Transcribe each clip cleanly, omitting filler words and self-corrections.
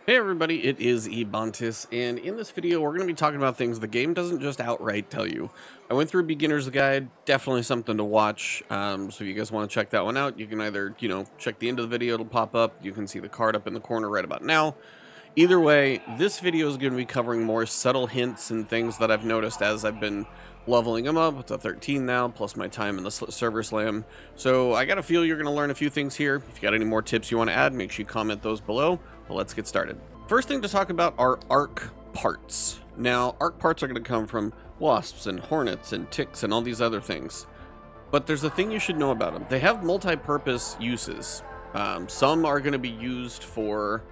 Hey everybody, it is Ebontis, and in this video we're going to be talking about things the game doesn't just outright tell you. I went through Beginner's Guide, definitely something to watch, so if you guys want to check that one out, you can either, check the end of the video, it'll pop up, you can see the card up in the corner right about now. Either way, this video is going to be covering more subtle hints and things that I've noticed as I've been leveling them up to 13 now, plus my time in the server slam. So I got a feel you're going to learn a few things here. If you got any more tips you want to add, make sure you comment those below. But let's get started. First thing to talk about are arc parts. Now, arc parts are going to come from wasps and hornets and ticks and all these other things. But there's a thing you should know about them. They have multi-purpose uses. Some are going to be used for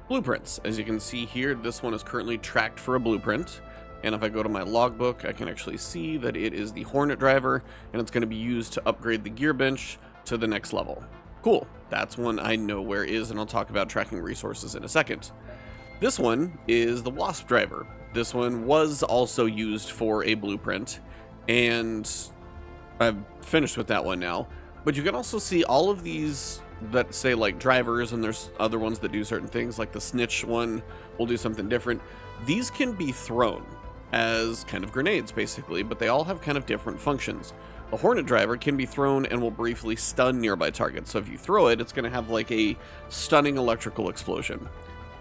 blueprints. As you can see here, this one is currently tracked for a blueprint. And if I go to my logbook, I can actually see that it is the Hornet driver, and it's going to be used to upgrade the gear bench to the next level. Cool. That's one I know where it is, and I'll talk about tracking resources in a second. This one is the Wasp driver. This one was also used for a blueprint, and I've finished with that one now. But you can also see all of these that say like drivers, and there's other ones that do certain things, like the snitch one will do something different. These can be thrown as kind of grenades basically, but they all have kind of different functions. The Hornet driver can be thrown and will briefly stun nearby targets. So if you throw it, it's going to have like a stunning electrical explosion.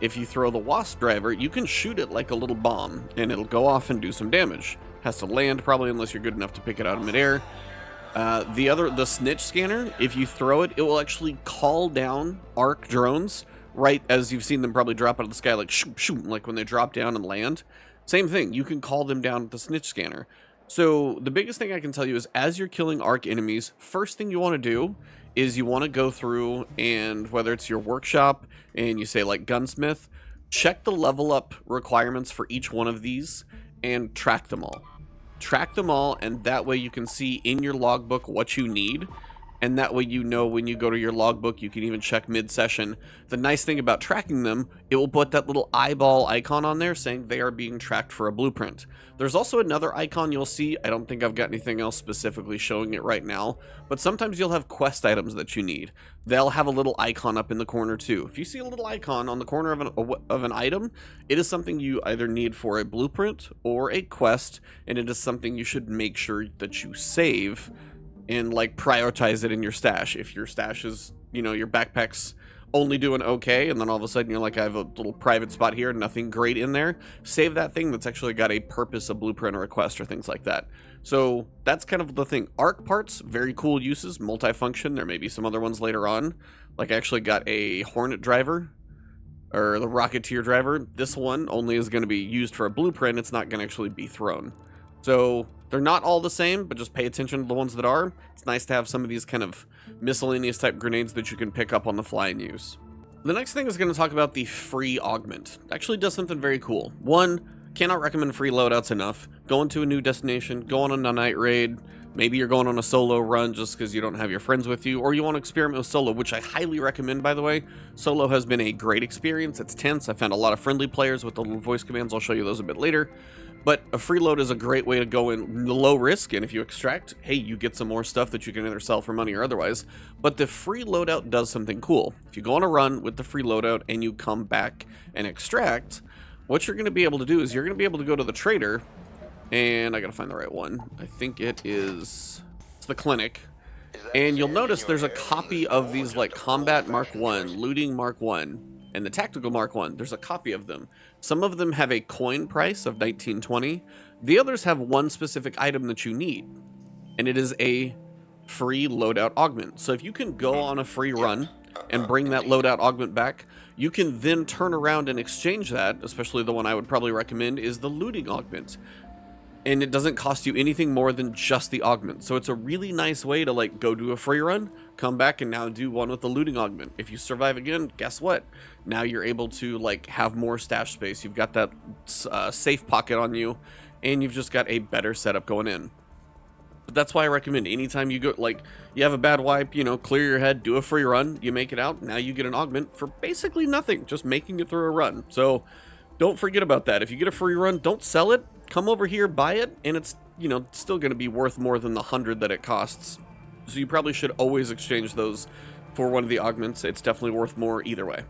If you throw the Wasp driver, you can shoot it like a little bomb and it'll go off and do some damage. Has to land probably, unless you're good enough to pick it out of midair. The snitch scanner, if you throw it, it will actually call down arc drones right as you've seen them probably drop out of the sky, like shoot, shoot, like when they drop down and land. Same thing, you can call them down with the snitch scanner. So the biggest thing I can tell you is as you're killing arc enemies, first thing you want to do is you want to go through and whether it's your workshop and you say like gunsmith, check the level up requirements for each one of these and track them all. Track them all, and that way you can see in your logbook what you need. And that way you know when you go to your logbook, you can even check mid-session. The nice thing about tracking them, it will put that little eyeball icon on there saying they are being tracked for a blueprint. There's also another icon you'll see. I don't think I've got anything else specifically showing it right now, but sometimes you'll have quest items that you need. They'll have a little icon up in the corner too. If you see a little icon on the corner of an item, it is something you either need for a blueprint or a quest, and it is something you should make sure that you save and like prioritize it in your stash. If your stash is, your backpack's only doing okay, and then all of a sudden you're like, I have a little private spot here, nothing great in there, save that thing that's actually got a purpose, a blueprint or a quest or things like that. So that's kind of the thing. Arc parts, very cool uses, multifunction. There may be some other ones later on. Like I actually got a Hornet driver, or the Rocketeer driver. This one only is going to be used for a blueprint. It's not going to actually be thrown. So they're not all the same, but just pay attention to the ones that are. It's nice to have some of these kind of miscellaneous type grenades that you can pick up on the fly and use. The next thing is going to talk about the free augment. It actually does something very cool. One, cannot recommend free loadouts enough. Going to a new destination, going on a night raid, maybe you're going on a solo run just because you don't have your friends with you, or you want to experiment with solo, which I highly recommend, by the way. Solo has been a great experience. It's tense. I found a lot of friendly players with the little voice commands. I'll show you those a bit later. But a free load is a great way to go in low risk, and if you extract, hey, you get some more stuff that you can either sell for money or otherwise. But the free loadout does something cool. If you go on a run with the free loadout and you come back and extract, what you're going to be able to do is you're going to be able to go to the trader, and I got to find the right one. I think it's the clinic. And you'll notice there's a copy of these like Combat Mark 1, Looting Mark 1, and the Tactical Mark 1. There's a copy of them. Some of them have a coin price of 1920. The others have one specific item that you need, and it is a free loadout augment. So if you can go on a free run and bring that loadout augment back, you can then turn around and exchange that. Especially the one I would probably recommend is the looting augment. And it doesn't cost you anything more than just the augment. So it's a really nice way to like go do a free run, come back and now do one with the looting augment. If you survive again, guess what? Now you're able to like have more stash space. You've got that safe pocket on you, and you've just got a better setup going in. But that's why I recommend anytime you go, like you have a bad wipe, clear your head, do a free run, you make it out, now you get an augment for basically nothing, just making it through a run. So don't forget about that. If you get a free run, don't sell it. Come over here, buy it, and it's, still going to be worth more than the 100 that it costs. So you probably should always exchange those for one of the augments. It's definitely worth more either way.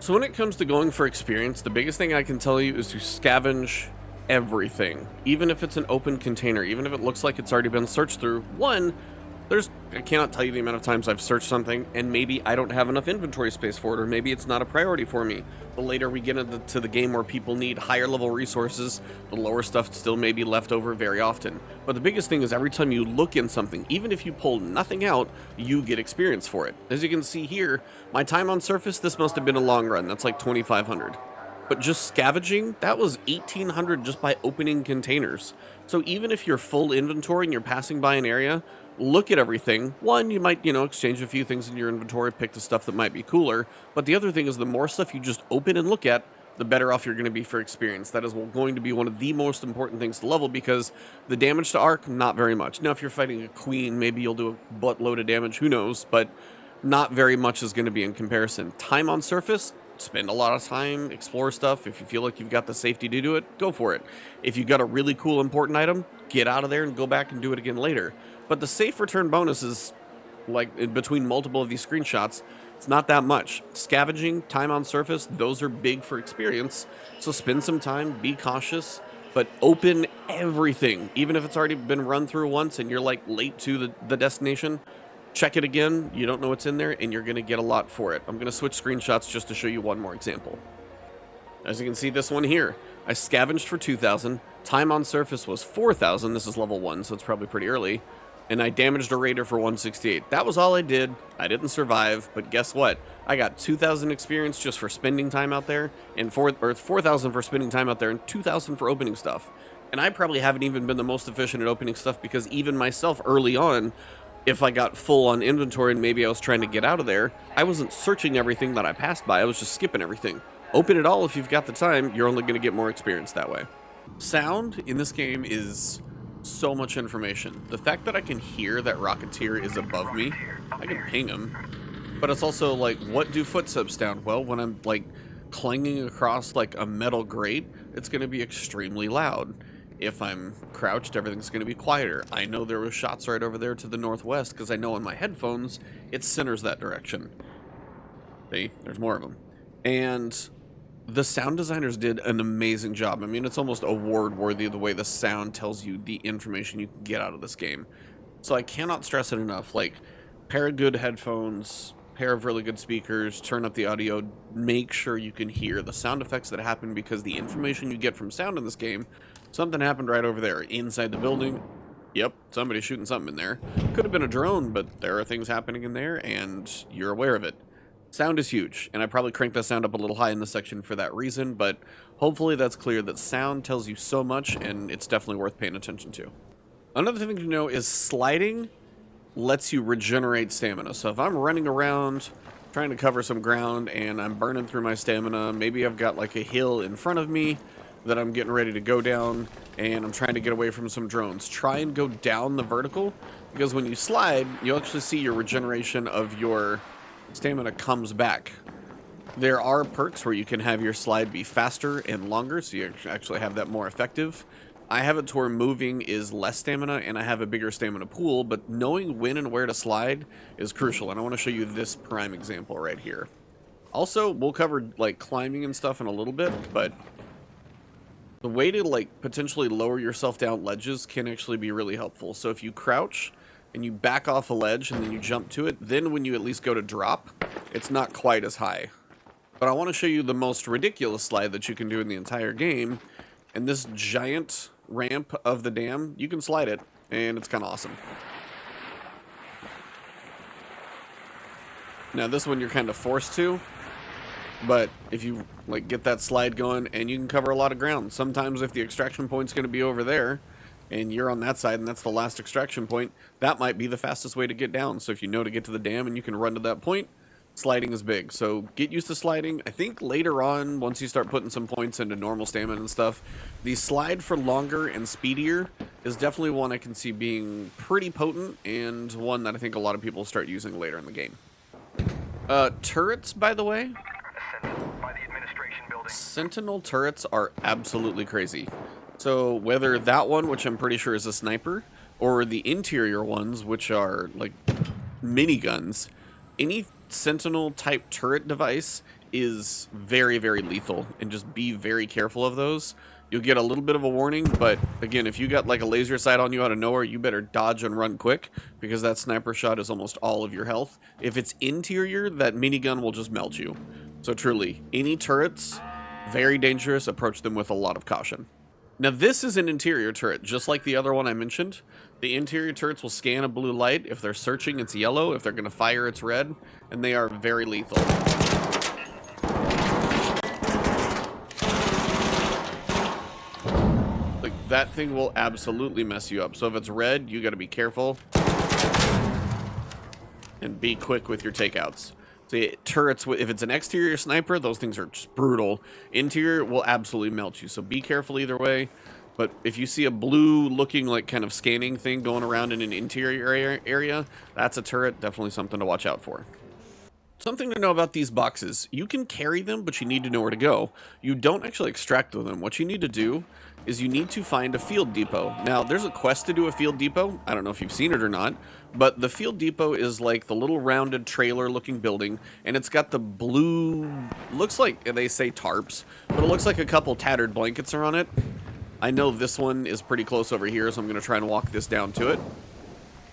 So when it comes to going for experience, the biggest thing I can tell you is to scavenge everything. Even if it's an open container, even if it looks like it's already been searched through. One, I cannot tell you the amount of times I've searched something and maybe I don't have enough inventory space for it, or maybe it's not a priority for me. The later we get into the game where people need higher level resources, the lower stuff still may be left over very often. But the biggest thing is every time you look in something, even if you pull nothing out, you get experience for it. As you can see here, my time on surface, this must have been a long run. That's like 2,500. But just scavenging, that was 1,800 just by opening containers. So even if you're full inventory and you're passing by an area, look at everything. One, you might, exchange a few things in your inventory, pick the stuff that might be cooler. But the other thing is the more stuff you just open and look at, the better off you're going to be for experience. That is going to be one of the most important things to level, because the damage to arc, not very much. Now, if you're fighting a queen, maybe you'll do a buttload of damage, who knows, but not very much is going to be in comparison. Time on surface, spend a lot of time, explore stuff. If you feel like you've got the safety to do it, go for it. If you got a really cool important item, get out of there and go back and do it again later. But the safe return bonus is, like, in between multiple of these screenshots, it's not that much. Scavenging, time on surface, those are big for experience. So spend some time, be cautious, but open everything. Even if it's already been run through once and you're like late to the destination, check it again. You don't know what's in there and you're going to get a lot for it. I'm going to switch screenshots just to show you one more example. As you can see, this one here, I scavenged for 2,000. Time on surface was 4,000. This is level 1, so it's probably pretty early. And I damaged a raider for 168. That was all I did. I didn't survive, but guess what? I got 2,000 experience just for spending time out there, and 4,000 for spending time out there, and 2,000 for opening stuff. And I probably haven't even been the most efficient at opening stuff, because even myself early on, if I got full on inventory and maybe I was trying to get out of there, I wasn't searching everything that I passed by. I was just skipping everything. Open it all if you've got the time. You're only going to get more experience that way. Sound in this game is so much information. The fact that I can hear that Rocketeer is above me, I can ping him, but it's also like, what do footsteps sound? Well, when I'm like clanging across like a metal grate, it's going to be extremely loud. If I'm crouched, everything's going to be quieter. I know there were shots right over there to the northwest because I know in my headphones it centers that direction. See, there's more of them. And the sound designers did an amazing job. I mean, it's almost award worthy the way the sound tells you the information you can get out of this game. So I cannot stress it enough. Like, pair of good headphones, pair of really good speakers, turn up the audio, make sure you can hear the sound effects that happen, because the information you get from sound in this game, something happened right over there inside the building. Yep, somebody's shooting something in there. Could have been a drone, but there are things happening in there and you're aware of it. Sound is huge, and I probably cranked that sound up a little high in this section for that reason, but hopefully that's clear that sound tells you so much, and it's definitely worth paying attention to. Another thing to know is sliding lets you regenerate stamina. So if I'm running around trying to cover some ground and I'm burning through my stamina, maybe I've got like a hill in front of me that I'm getting ready to go down, and I'm trying to get away from some drones. Try and go down the vertical, because when you slide, you'll actually see your regeneration of your stamina comes back. There are perks where you can have your slide be faster and longer, so you actually have that more effective. I have it to where moving is less stamina and I have a bigger stamina pool, but knowing when and where to slide is crucial, and I want to show you this prime example right here. Also, we'll cover like climbing and stuff in a little bit, but the way to like potentially lower yourself down ledges can actually be really helpful. So if you crouch and you back off a ledge and then you jump to it, then when you at least go to drop, it's not quite as high. But I want to show you the most ridiculous slide that you can do in the entire game. And this giant ramp of the dam, you can slide it, and it's kind of awesome. Now this one you're kind of forced to, but if you like get that slide going, and you can cover a lot of ground. Sometimes if the extraction point's going to be over there, and you're on that side and that's the last extraction point, that might be the fastest way to get down. So if you know to get to the dam and you can run to that point, sliding is big. So get used to sliding. I think later on, once you start putting some points into normal stamina and stuff, the slide for longer and speedier is definitely one I can see being pretty potent, and one that I think a lot of people start using later in the game. Turrets, by the way. Sentinel turrets are absolutely crazy. So whether that one, which I'm pretty sure is a sniper, or the interior ones, which are like miniguns, any Sentinel type turret device is very, very lethal, and just be very careful of those. You'll get a little bit of a warning, but again, if you got like a laser sight on you out of nowhere, you better dodge and run quick, because that sniper shot is almost all of your health. If it's interior, that minigun will just melt you. So truly, any turrets, very dangerous. Approach them with a lot of caution. Now this is an interior turret, just like the other one I mentioned. The interior turrets will scan a blue light. If they're searching, it's yellow. If they're going to fire, it's red. And they are very lethal. Like, that thing will absolutely mess you up. So if it's red, you got to be careful. And be quick with your takeouts. See, turrets, if it's an exterior sniper, those things are just brutal. Interior will absolutely melt you, so be careful either way. But if you see a blue looking like kind of scanning thing going around in an interior area, that's a turret, definitely something to watch out for. Something to know about these boxes, you can carry them, but you need to know where to go. You don't actually extract with them. What you need to do is you need to find a field depot. Now, there's a quest to do a field depot. I don't know if you've seen it or not, but the field depot is like the little rounded trailer looking building, and it's got the blue, looks like they say tarps, but it looks like a couple tattered blankets are on it. I know this one is pretty close over here, so I'm going to try and walk this down to it.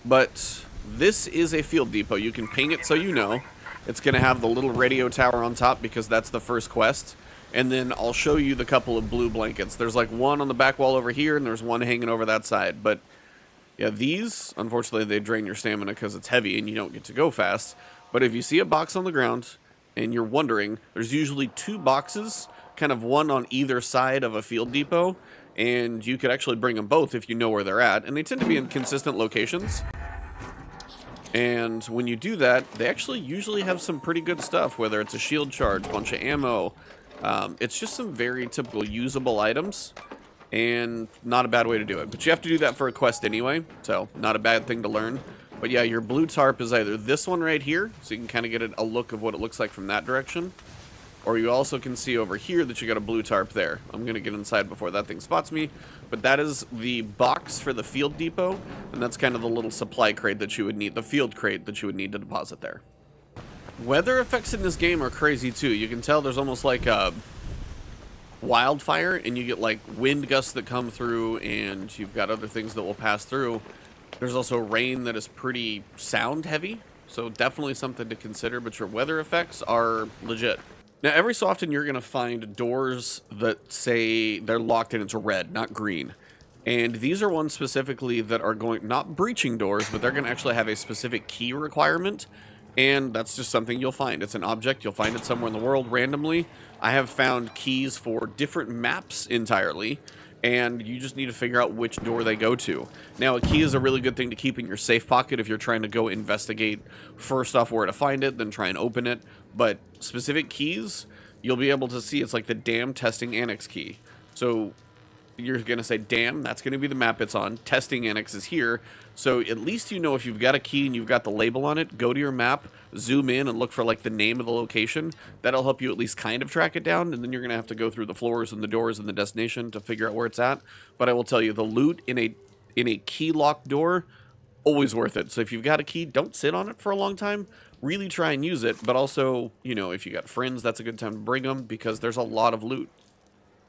But this is a field depot. You can ping it so you know. It's going to have the little radio tower on top because that's the first quest. And then I'll show you the couple of blue blankets. There's like one on the back wall over here, and there's one hanging over that side. But yeah, these, unfortunately, they drain your stamina because it's heavy and you don't get to go fast. But if you see a box on the ground and you're wondering, there's usually two boxes, kind of one on either side of a field depot. And you could actually bring them both if you know where they're at. And they tend to be in consistent locations. And when you do that, they actually usually have some pretty good stuff, whether it's a shield charge, a bunch of ammo. It's just some very typical usable items, and not a bad way to do it. But you have to do that for a quest anyway, so not a bad thing to learn. But yeah, your blue tarp is either this one right here, so you can kind of get a look of what it looks like from that direction. Or you also can see over here that you got a blue tarp there. I'm going to get inside before that thing spots me. But that is the box for the field depot. And that's kind of the little supply crate that you would need. The field crate that you would need to deposit there. Weather effects in this game are crazy too. You can tell there's almost like a wildfire. And you get like wind gusts that come through. And you've got other things that will pass through. There's also rain that is pretty sound heavy. So definitely something to consider. But your weather effects are legit. Now, every so often you're going to find doors that say they're locked and it's red, not green. And these are ones specifically that are not breaching doors, but they're going to actually have a specific key requirement. And that's just something you'll find. It's an object. You'll find it somewhere in the world randomly. I have found keys for different maps entirely. And you just need to figure out which door they go to. Now, a key is a really good thing to keep in your safe pocket if you're trying to go investigate first off where to find it, then try and open it. But specific keys, you'll be able to see it's like the dam testing annex key. So you're going to say dam, that's going to be the map it's on. Testing annex is here. So at least you know if you've got a key and you've got the label on it, go to your map, zoom in and look for like the name of the location. That'll help you at least kind of track it down, and then you're going to have to go through the floors and the doors and the destination to figure out where it's at. But I will tell you, the loot in a key locked door, always worth it. So if you've got a key, don't sit on it for a long time. Really try and use it, but also, you know, if you got friends, that's a good time to bring them because there's a lot of loot.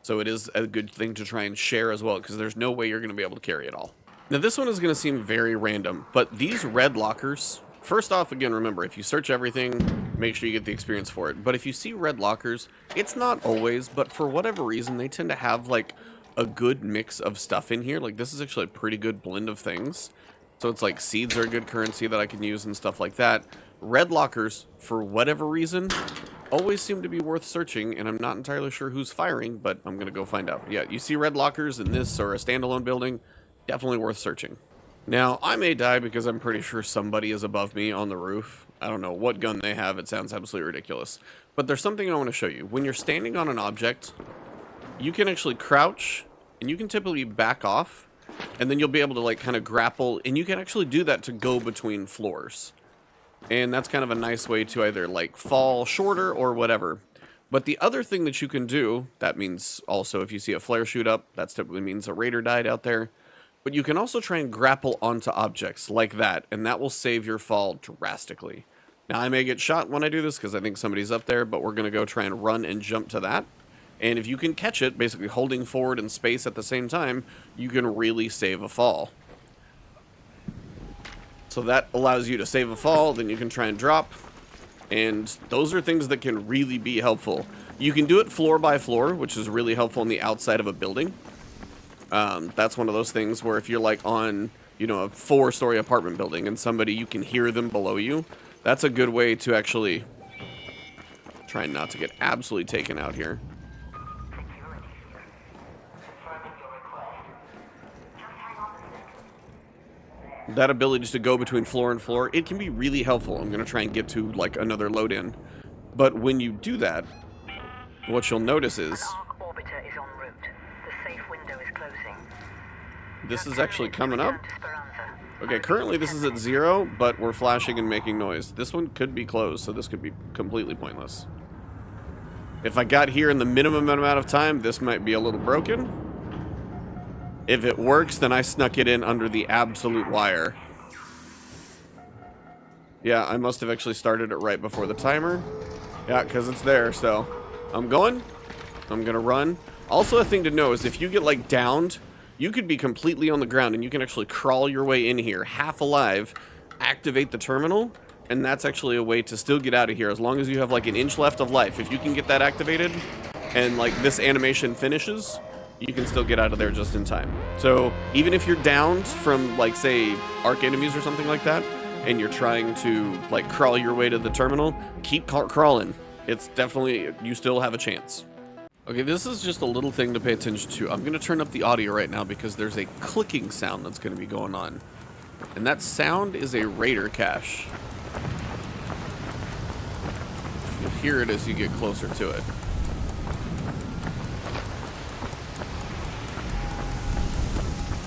So it is a good thing to try and share as well, because there's no way you're going to be able to carry it all. Now, this one is going to seem very random, but these red lockers, first off, again, remember, if you search everything, make sure you get the experience for it. But if you see red lockers, it's not always, but for whatever reason, they tend to have, like, a good mix of stuff in here. Like, this is actually a pretty good blend of things. So it's like seeds are a good currency that I can use and stuff like that. Red lockers, for whatever reason, always seem to be worth searching, and I'm not entirely sure who's firing, but I'm going to go find out. Yeah, you see red lockers in this or a standalone building, definitely worth searching. Now, I may die because I'm pretty sure somebody is above me on the roof. I don't know what gun they have. It sounds absolutely ridiculous. But there's something I want to show you. When you're standing on an object, you can actually crouch, and you can typically back off, and then you'll be able to like kind of grapple, and you can actually do that to go between floors. And that's kind of a nice way to either like fall shorter or whatever. But the other thing that you can do, that means also if you see a flare shoot up, that typically means a raider died out there. But you can also try and grapple onto objects like that, and that will save your fall drastically. Now, I may get shot when I do this because I think somebody's up there, but we're going to go try and run and jump to that. And if you can catch it, basically holding forward and space at the same time, you can really save a fall. So that allows you to save a fall, then you can try and drop. And those are things that can really be helpful. You can do it floor by floor, which is really helpful on the outside of a building. That's one of those things where if you're like on, you know, a 4-story apartment building and somebody, you can hear them below you. That's a good way to actually try not to get absolutely taken out here. That ability to go between floor and floor, it can be really helpful. I'm going to try and get to like another load in. But when you do that, what you'll notice is this is actually coming up. Okay, currently this is at 0, but we're flashing and making noise. This one could be closed, so this could be completely pointless. If I got here in the minimum amount of time, this might be a little broken. If it works, then I snuck it in under the absolute wire. Yeah, I must have actually started it right before the timer. Yeah, because it's there, so I'm going. I'm going to run. Also, a thing to know is if you get, like, downed, you could be completely on the ground and you can actually crawl your way in here, half alive, activate the terminal, and that's actually a way to still get out of here as long as you have like an inch left of life. If you can get that activated and like this animation finishes, you can still get out of there just in time. So even if you're downed from like say arc enemies or something like that, and you're trying to like crawl your way to the terminal, keep crawling. It's definitely, you still have a chance. Okay, this is just a little thing to pay attention to. I'm going to turn up the audio right now because there's a clicking sound that's going to be going on. And that sound is a raider cache. You'll hear it as you get closer to it.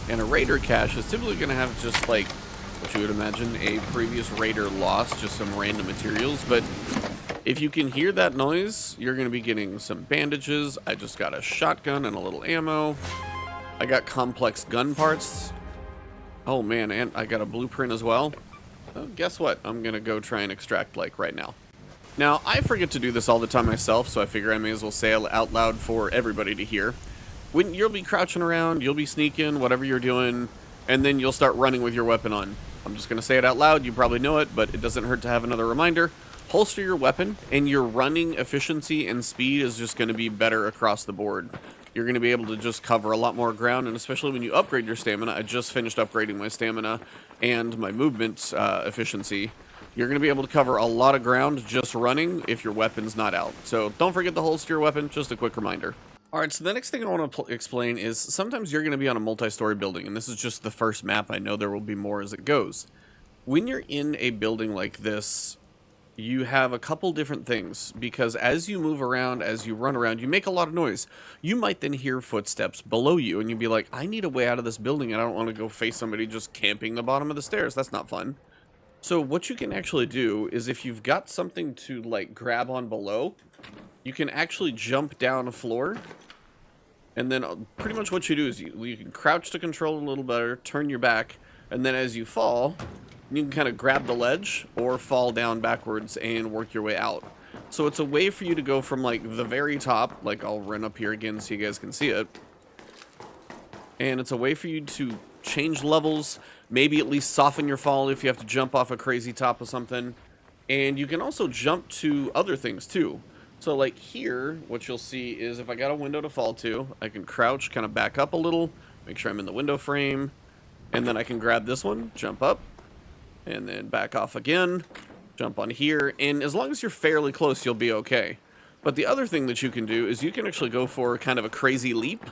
And a raider cache is typically going to have just like what you would imagine a previous raider lost, just some random materials, but if you can hear that noise, you're going to be getting some bandages. I just got a shotgun and a little ammo. I got complex gun parts. Oh man, and I got a blueprint as well. Well, guess what? I'm going to go try and extract like right now. Now, I forget to do this all the time myself, so I figure I may as well say it out loud for everybody to hear. When you'll be crouching around, you'll be sneaking, whatever you're doing, and then you'll start running with your weapon on. I'm just going to say it out loud. You probably know it, but it doesn't hurt to have another reminder. Holster your weapon, and your running efficiency and speed is just going to be better across the board. You're going to be able to just cover a lot more ground, and especially when you upgrade your stamina. I just finished upgrading my stamina and my movement efficiency. You're going to be able to cover a lot of ground just running if your weapon's not out. So don't forget to holster your weapon, just a quick reminder. Alright, so the next thing I want to explain is sometimes you're going to be on a multi-story building, and this is just the first map. I know there will be more as it goes. When you're in a building like this, you have a couple different things, because as you move around, as you run around, you make a lot of noise. You might then hear footsteps below you, and you'd be like, I need a way out of this building, and I don't want to go face somebody just camping the bottom of the stairs. That's not fun. So what you can actually do is if you've got something to like grab on below, you can actually jump down a floor, and then pretty much what you do is you can crouch to control a little better, turn your back, and then as you fall, you can kind of grab the ledge or fall down backwards and work your way out. So it's a way for you to go from like the very top, like I'll run up here again so you guys can see it. And it's a way for you to change levels, maybe at least soften your fall if you have to jump off a crazy top of something. And you can also jump to other things too. So like here, what you'll see is if I got a window to fall to, I can crouch, kind of back up a little, make sure I'm in the window frame, and then I can grab this one, jump up, and then back off again, jump on here, and as long as you're fairly close, you'll be okay. But the other thing that you can do is you can actually go for kind of a crazy leap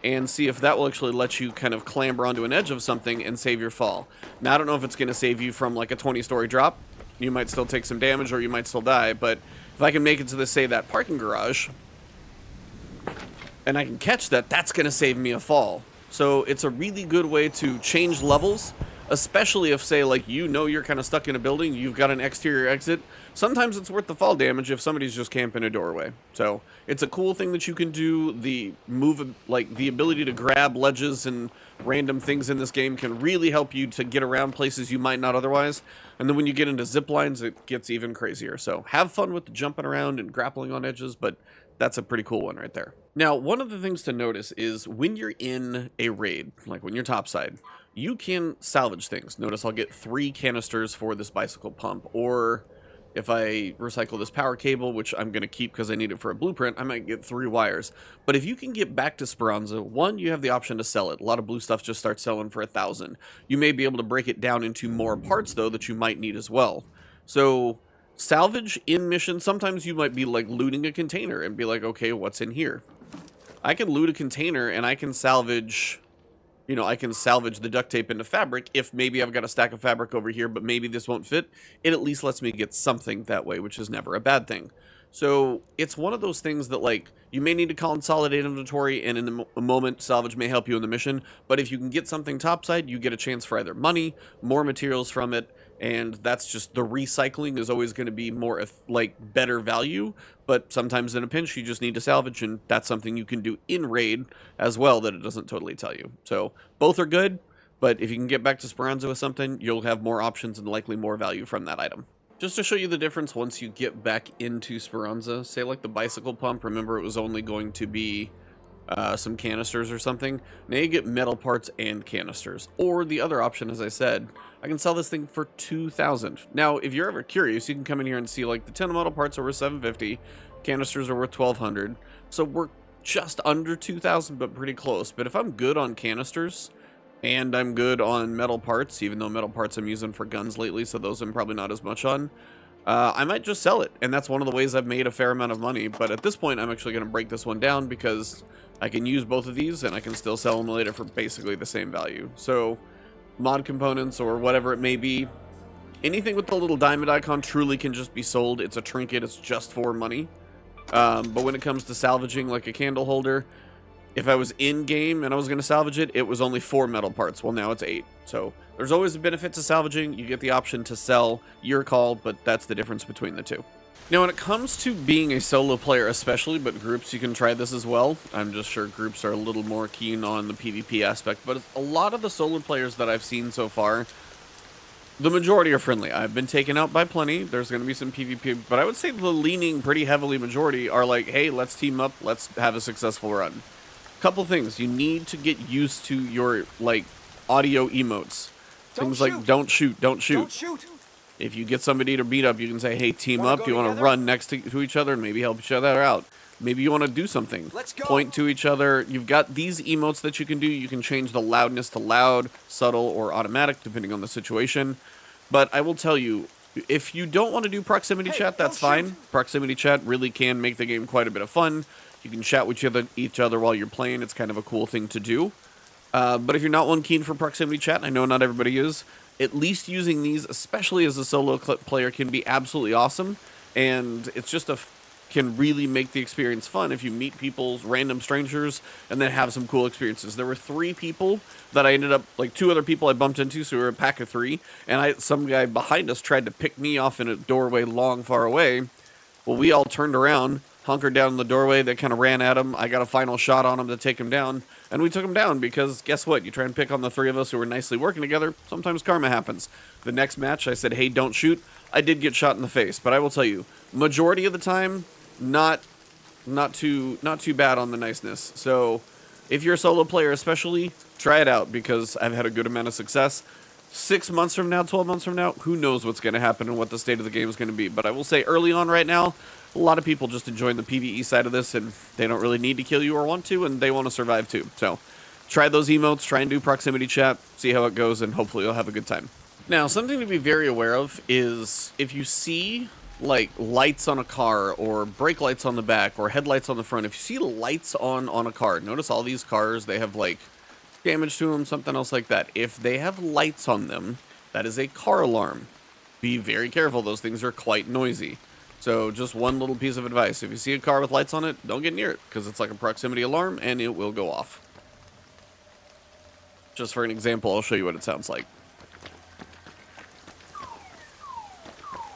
and see if that will actually let you kind of clamber onto an edge of something and save your fall. Now, I don't know if it's going to save you from like a 20-story drop. You might still take some damage or you might still die, but if I can make it to this, say, that parking garage, and I can catch that, that's going to save me a fall. So it's a really good way to change levels especially if, say, like, you know you're kind of stuck in a building, you've got an exterior exit. Sometimes it's worth the fall damage if somebody's just camping a doorway. So it's a cool thing that you can do. The move, like the ability to grab ledges and random things in this game can really help you to get around places you might not otherwise. And then when you get into zip lines, it gets even crazier. So have fun with the jumping around and grappling on edges, but that's a pretty cool one right there. Now, one of the things to notice is when you're in a raid, like when you're topside, you can salvage things. Notice I'll get 3 canisters for this bicycle pump, or if I recycle this power cable, which I'm going to keep because I need it for a blueprint, I might get 3 wires. But if you can get back to Speranza, one, you have the option to sell it. A lot of blue stuff just starts selling for 1,000. You may be able to break it down into more parts, though, that you might need as well. So salvage in mission, sometimes you might be like looting a container and be like, okay, what's in here? I can loot a container and I can salvage... You know, I can salvage the duct tape into fabric if maybe I've got a stack of fabric over here, but maybe this won't fit. It at least lets me get something that way, which is never a bad thing. So it's one of those things that, like, you may need to consolidate inventory, and in a moment, salvage may help you in the mission. But if you can get something topside, you get a chance for either money, more materials from it, and that's just the recycling is always going to be more, like, better value. But sometimes in a pinch, you just need to salvage, and that's something you can do in raid as well that it doesn't totally tell you. So both are good, but if you can get back to Speranza with something, you'll have more options and likely more value from that item. Just to show you the difference once you get back into Speranza, say like the bicycle pump, remember it was only going to be some canisters or something. Now you get metal parts and canisters. Or the other option, as I said, I can sell this thing for 2,000. Now, if you're ever curious, you can come in here and see like the 10 metal parts are worth 750, canisters are worth 1,200. So we're just under 2,000, but pretty close. But if I'm good on canisters and I'm good on metal parts, even though metal parts I'm using for guns lately, so those I'm probably not as much on, I might just sell it. And that's one of the ways I've made a fair amount of money. But at this point, I'm actually going to break this one down because I can use both of these and I can still sell them later for basically the same value. So mod components or whatever it may be, anything with the little diamond icon truly can just be sold. It's a trinket. It's just for money. But when it comes to salvaging like a candle holder, if I was in game and I was going to salvage it, it was only 4 metal parts. Well, now it's 8. So there's always a benefit to salvaging. You get the option to sell, your call, but that's the difference between the two. Now, when it comes to being a solo player especially, but groups, you can try this as well. I'm just sure groups are a little more keen on the PvP aspect, but a lot of the solo players that I've seen so far, the majority are friendly. I've been taken out by plenty. There's going to be some PvP, but I would say the leaning pretty heavily majority are like, hey, let's team up. Let's have a successful run. Couple things. You need to get used to your, like, audio emotes. Things like, don't shoot, don't shoot. Don't shoot. If you get somebody to beat up, you can say, hey, team up. Do you want to run next to each other and maybe help each other out? Maybe you want to do something. Let's go. Point to each other. You've got these emotes that you can do. You can change the loudness to loud, subtle, or automatic, depending on the situation. But I will tell you, if you don't want to do proximity chat, that's fine. Shoot. Proximity chat really can make the game quite a bit of fun. You can chat with each other while you're playing. It's kind of a cool thing to do. But if you're not one keen for proximity chat, and I know not everybody is, at least using these, especially as a solo player, can be absolutely awesome. And it's just can really make the experience fun if you meet people, random strangers, and then have some cool experiences. There were 3 people that I ended up, like 2 other people I bumped into, so we were a pack of 3. And some guy behind us tried to pick me off in a doorway far away. Well, we all turned around, hunkered down in the doorway. They kind of ran at him. I got a final shot on him to take him down. And we took him down because guess what? You try and pick on the 3 of us who were nicely working together, sometimes karma happens. The next match, I said, hey, don't shoot. I did get shot in the face, but I will tell you, majority of the time, not too bad on the niceness. So if you're a solo player especially, try it out because I've had a good amount of success. 6 months from now, 12 months from now, who knows what's going to happen and what the state of the game is going to be. But I will say early on right now, a lot of people just enjoying the PvE side of this, and they don't really need to kill you or want to, and they want to survive too. So try those emotes, try and do proximity chat, see how it goes, and hopefully you'll have a good time. Now, something to be very aware of is if you see like lights on a car or brake lights on the back or headlights on the front, if you see lights on a car, notice all these cars, they have like damage to them, something else like that. If they have lights on them, that is a car alarm. Be very careful. Those things are quite noisy. So just one little piece of advice. If you see a car with lights on it, don't get near it because it's like a proximity alarm and it will go off. Just for an example, I'll show you what it sounds like.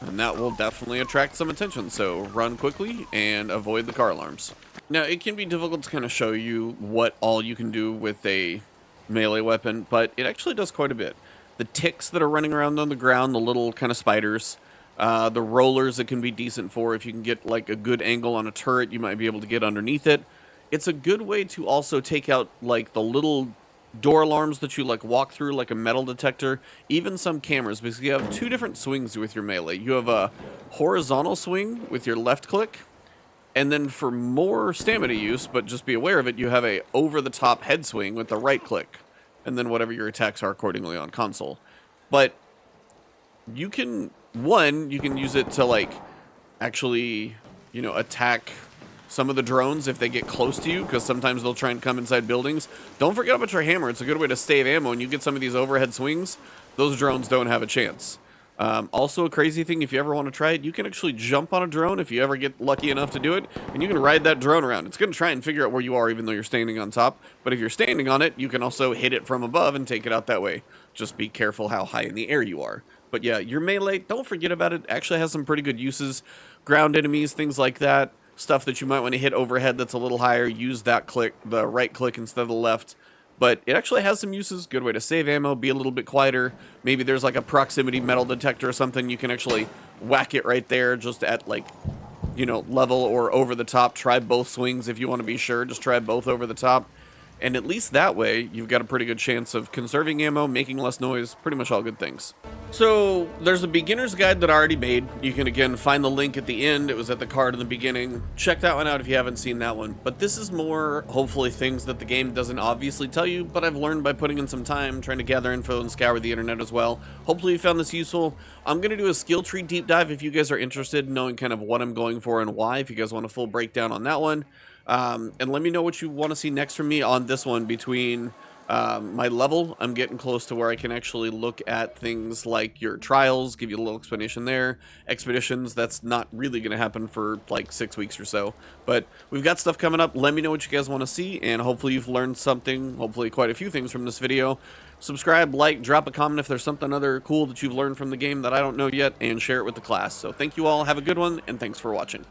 And that will definitely attract some attention, so run quickly and avoid the car alarms. Now, it can be difficult to kind of show you what all you can do with a melee weapon, but it actually does quite a bit. The ticks that are running around on the ground, the little kind of spiders, the rollers it can be decent for. If you can get like a good angle on a turret, you might be able to get underneath it. It's a good way to also take out like the little door alarms that you like walk through, like a metal detector, even some cameras, because you have two different swings with your melee. You have a horizontal swing with your left click, and then for more stamina use, but just be aware of it, you have a over-the-top head swing with the right click, and then whatever your attacks are accordingly on console. But you can, you can use it to like actually, attack some of the drones if they get close to you, because sometimes they'll try and come inside buildings. Don't forget about your hammer. It's a good way to save ammo. When you get some of these overhead swings, those drones don't have a chance. Also, a crazy thing, if you ever want to try it, you can actually jump on a drone if you ever get lucky enough to do it, and you can ride that drone around. It's going to try and figure out where you are, even though you're standing on top. But if you're standing on it, you can also hit it from above and take it out that way. Just be careful how high in the air you are. But yeah, your melee, don't forget about it. Actually has some pretty good uses. Ground enemies, things like that. Stuff that you might want to hit overhead that's a little higher, use that click, the right click instead of the left. But it actually has some uses. Good way to save ammo, be a little bit quieter. Maybe there's like a proximity metal detector or something. You can actually whack it right there just at like, level or over the top. Try both swings if you want to be sure. Just try both over the top. And at least that way, you've got a pretty good chance of conserving ammo, making less noise, pretty much all good things. So there's a beginner's guide that I already made. You can, again, find the link at the end. It was at the card in the beginning. Check that one out if you haven't seen that one. But this is more, hopefully, things that the game doesn't obviously tell you, but I've learned by putting in some time, trying to gather info and scour the internet as well. Hopefully you found this useful. I'm going to do a skill tree deep dive if you guys are interested in knowing kind of what I'm going for and why, if you guys want a full breakdown on that one. And let me know what you want to see next from me on this one. Between my level, I'm getting close to where I can actually look at things like your trials, give you a little explanation there. Expeditions, that's not really going to happen for like 6 weeks or so. But we've got stuff coming up. Let me know what you guys want to see, and hopefully you've learned something, hopefully quite a few things from this video. Subscribe, like, drop a comment if there's something other cool that you've learned from the game that I don't know yet, and share it with the class. So thank you all, have a good one, and thanks for watching.